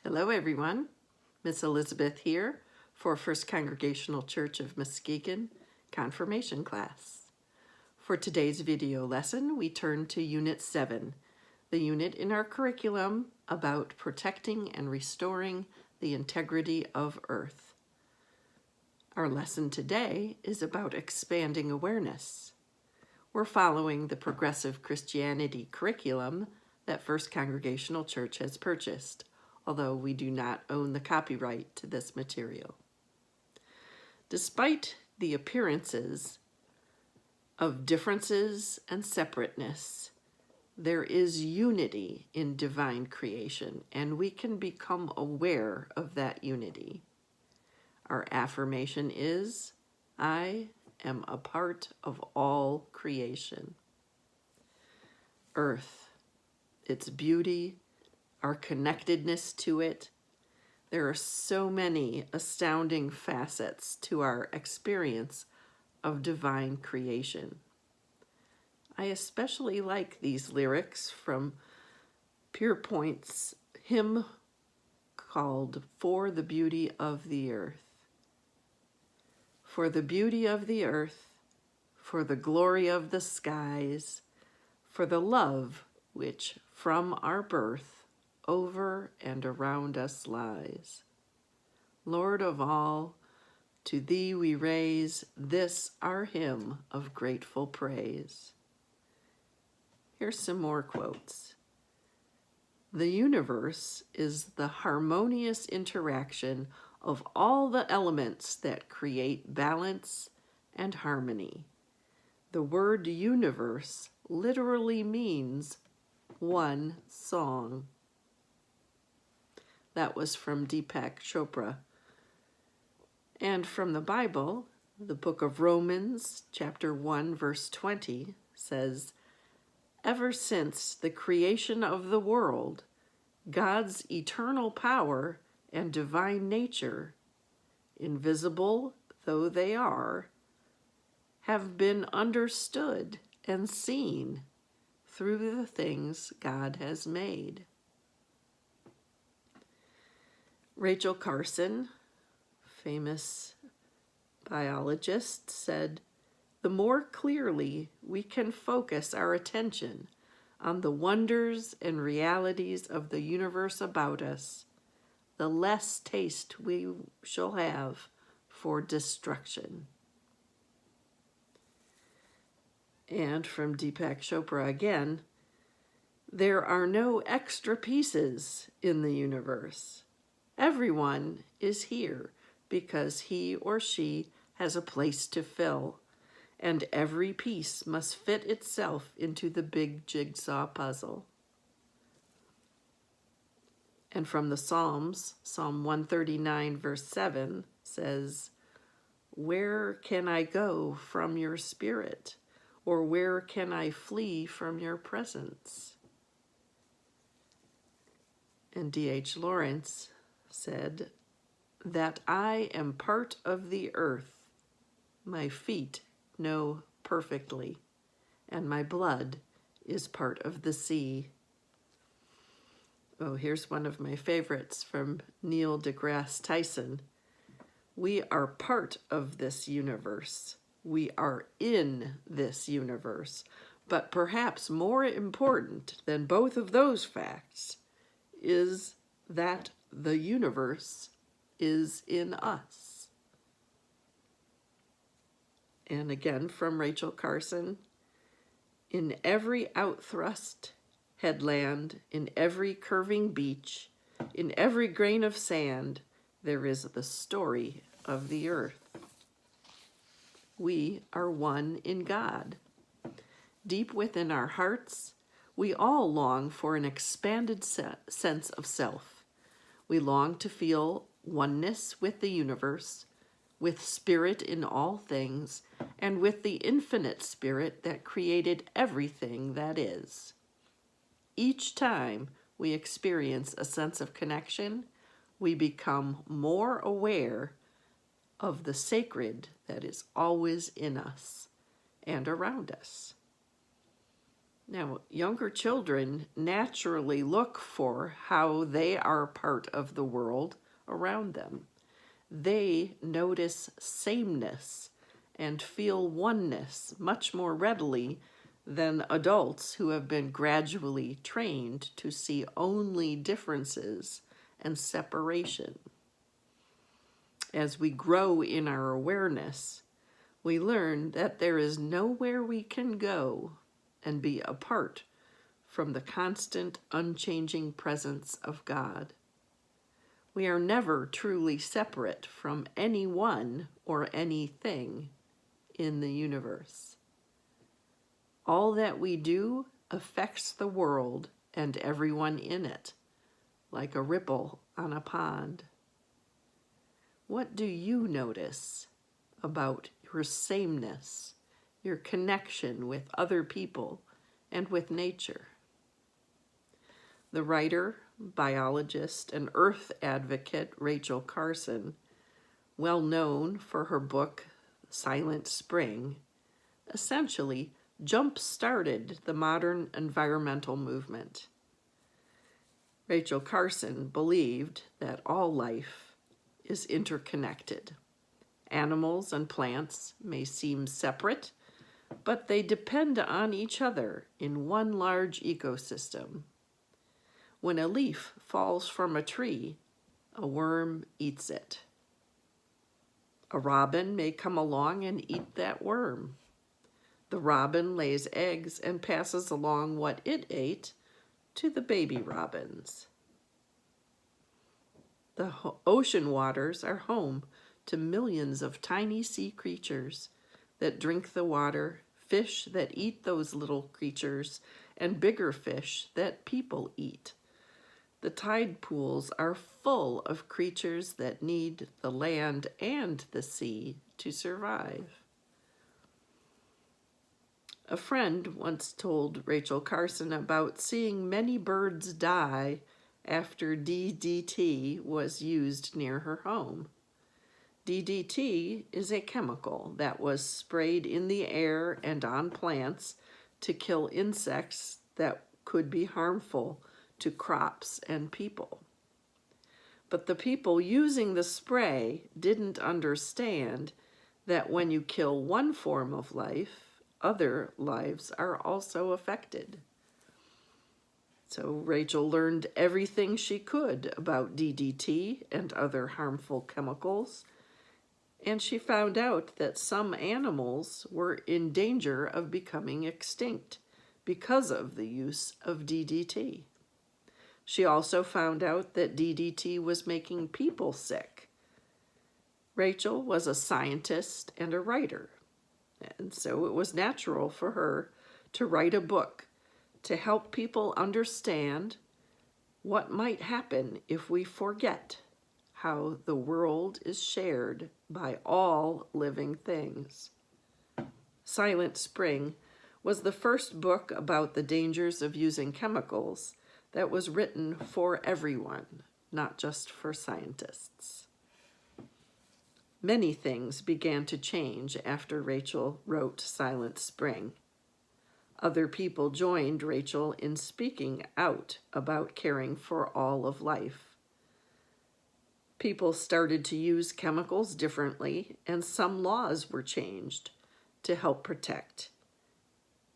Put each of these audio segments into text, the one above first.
Hello everyone, Miss Elizabeth here for First Congregational Church of Muskegon Confirmation class. For today's video lesson, we turn to Unit 7, the unit in our curriculum about protecting and restoring the integrity of Earth. Our lesson today is about expanding awareness. We're following the Progressive Christianity curriculum that First Congregational Church has purchased, although we do not own the copyright to this material. Despite the appearances of differences and separateness, there is unity in divine creation, and we can become aware of that unity. Our affirmation is, I am a part of all creation. Earth, its beauty, our connectedness to it. There are so many astounding facets to our experience of divine creation. I especially like these lyrics from Pierpoint's hymn called For the Beauty of the Earth. For the beauty of the earth, for the glory of the skies, for the love which from our birth over and around us lies. Lord of all, to thee we raise this our hymn of grateful praise. Here's some more quotes. The universe is the harmonious interaction of all the elements that create balance and harmony. The word universe literally means one song. That was from Deepak Chopra. And from the Bible, the book of Romans, chapter 1, verse 20, says, ever since the creation of the world, God's eternal power and divine nature, invisible though they are, have been understood and seen through the things God has made. Rachel Carson, famous biologist, said, the more clearly we can focus our attention on the wonders and realities of the universe about us, the less taste we shall have for destruction. And from Deepak Chopra again, there are no extra pieces in the universe. Everyone is here because he or she has a place to fill, and every piece must fit itself into the big jigsaw puzzle. And from the Psalms, Psalm 139, verse 7 says, where can I go from your spirit? Or where can I flee from your presence? And D.H. Lawrence said, that I am part of the earth, my feet know perfectly, and my blood is part of the sea. Oh, here's one of my favorites from Neil deGrasse Tyson. We are part of this universe. We are in this universe. But perhaps more important than both of those facts is that the universe is in us. And again from Rachel Carson, in every outthrust headland, in every curving beach, in every grain of sand, there is the story of the earth. We are one in God. Deep within our hearts, we all long for an expanded sense of self. We long to feel oneness with the universe, with spirit in all things, and with the infinite spirit that created everything that is. Each time we experience a sense of connection, we become more aware of the sacred that is always in us and around us. Now, younger children naturally look for how they are part of the world around them. They notice sameness and feel oneness much more readily than adults who have been gradually trained to see only differences and separation. As we grow in our awareness, we learn that there is nowhere we can go and be apart from the constant, unchanging presence of God. We are never truly separate from anyone or anything in the universe. All that we do affects the world and everyone in it, like a ripple on a pond. What do you notice about your sameness, your connection with other people and with nature? The writer, biologist, and earth advocate Rachel Carson, well known for her book Silent Spring, essentially jump-started the modern environmental movement. Rachel Carson believed that all life is interconnected. Animals and plants may seem separate, but they depend on each other in one large ecosystem. When a leaf falls from a tree, a worm eats it. A robin may come along and eat that worm. The robin lays eggs and passes along what it ate to the baby robins. The ocean waters are home to millions of tiny sea creatures that drink the water, fish that eat those little creatures, and bigger fish that people eat. The tide pools are full of creatures that need the land and the sea to survive. A friend once told Rachel Carson about seeing many birds die after DDT was used near her home. DDT is a chemical that was sprayed in the air and on plants to kill insects that could be harmful to crops and people. But the people using the spray didn't understand that when you kill one form of life, other lives are also affected. So Rachel learned everything she could about DDT and other harmful chemicals, and she found out that some animals were in danger of becoming extinct because of the use of DDT. She also found out that DDT was making people sick. Rachel was a scientist and a writer, and so it was natural for her to write a book to help people understand what might happen if we forget how the world is shared by all living things. Silent Spring was the first book about the dangers of using chemicals that was written for everyone, not just for scientists. Many things began to change after Rachel wrote Silent Spring. Other people joined Rachel in speaking out about caring for all of life. People started to use chemicals differently, and some laws were changed to help protect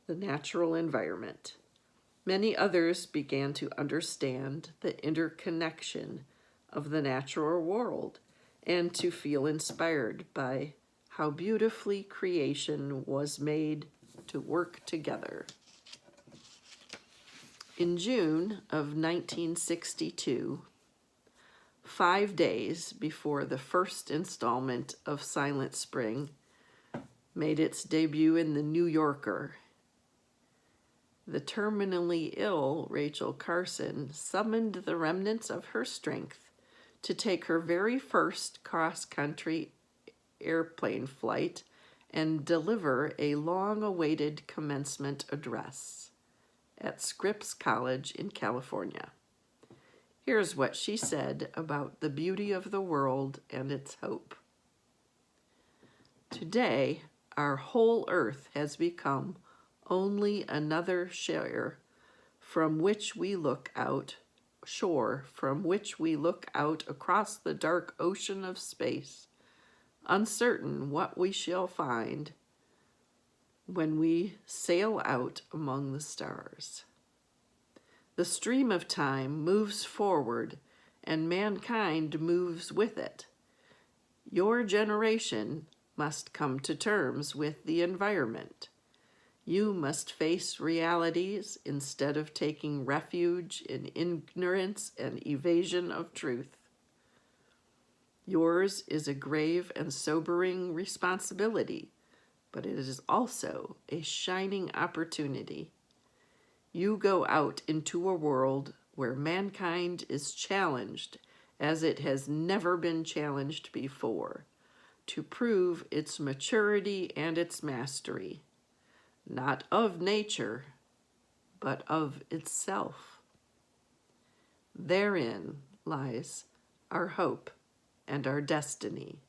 the natural environment. Many others began to understand the interconnection of the natural world and to feel inspired by how beautifully creation was made to work together. In June of 1962, 5 days before the first installment of Silent Spring made its debut in the New Yorker, the terminally ill Rachel Carson summoned the remnants of her strength to take her very first cross-country airplane flight and deliver a long-awaited commencement address at Scripps College in California. Here's what she said about the beauty of the world and its hope. Today, our whole earth has become only another shore from which we look out across the dark ocean of space, uncertain what we shall find when we sail out among the stars. The stream of time moves forward, and mankind moves with it. Your generation must come to terms with the environment. You must face realities instead of taking refuge in ignorance and evasion of truth. Yours is a grave and sobering responsibility, but it is also a shining opportunity. You go out into a world where mankind is challenged as it has never been challenged before, to prove its maturity and its mastery, not of nature, but of itself. Therein lies our hope and our destiny.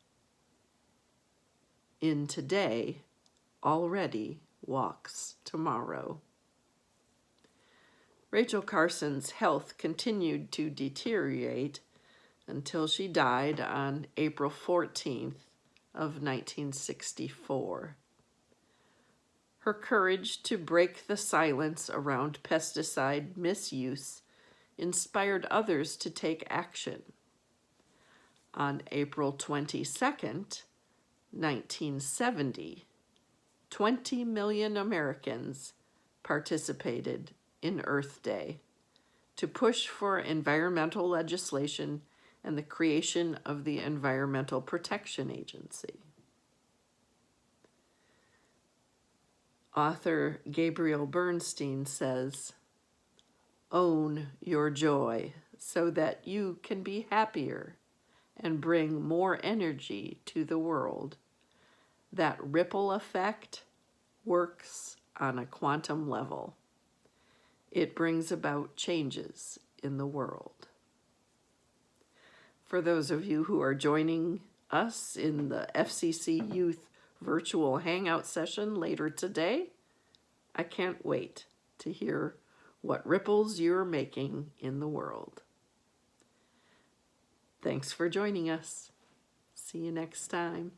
In today already walks tomorrow. Rachel Carson's health continued to deteriorate until she died on April 14th of 1964. Her courage to break the silence around pesticide misuse inspired others to take action. On April 22nd, 1970, 20 million Americans participated in Earth Day to push for environmental legislation and the creation of the Environmental Protection Agency. Author Gabriel Bernstein says, "Own your joy so that you can be happier and bring more energy to the world. That ripple effect works on a quantum level. It brings about changes in the world." For those of you who are joining us in the FCC Youth virtual hangout session later today, I can't wait to hear what ripples you're making in the world. Thanks for joining us. See you next time.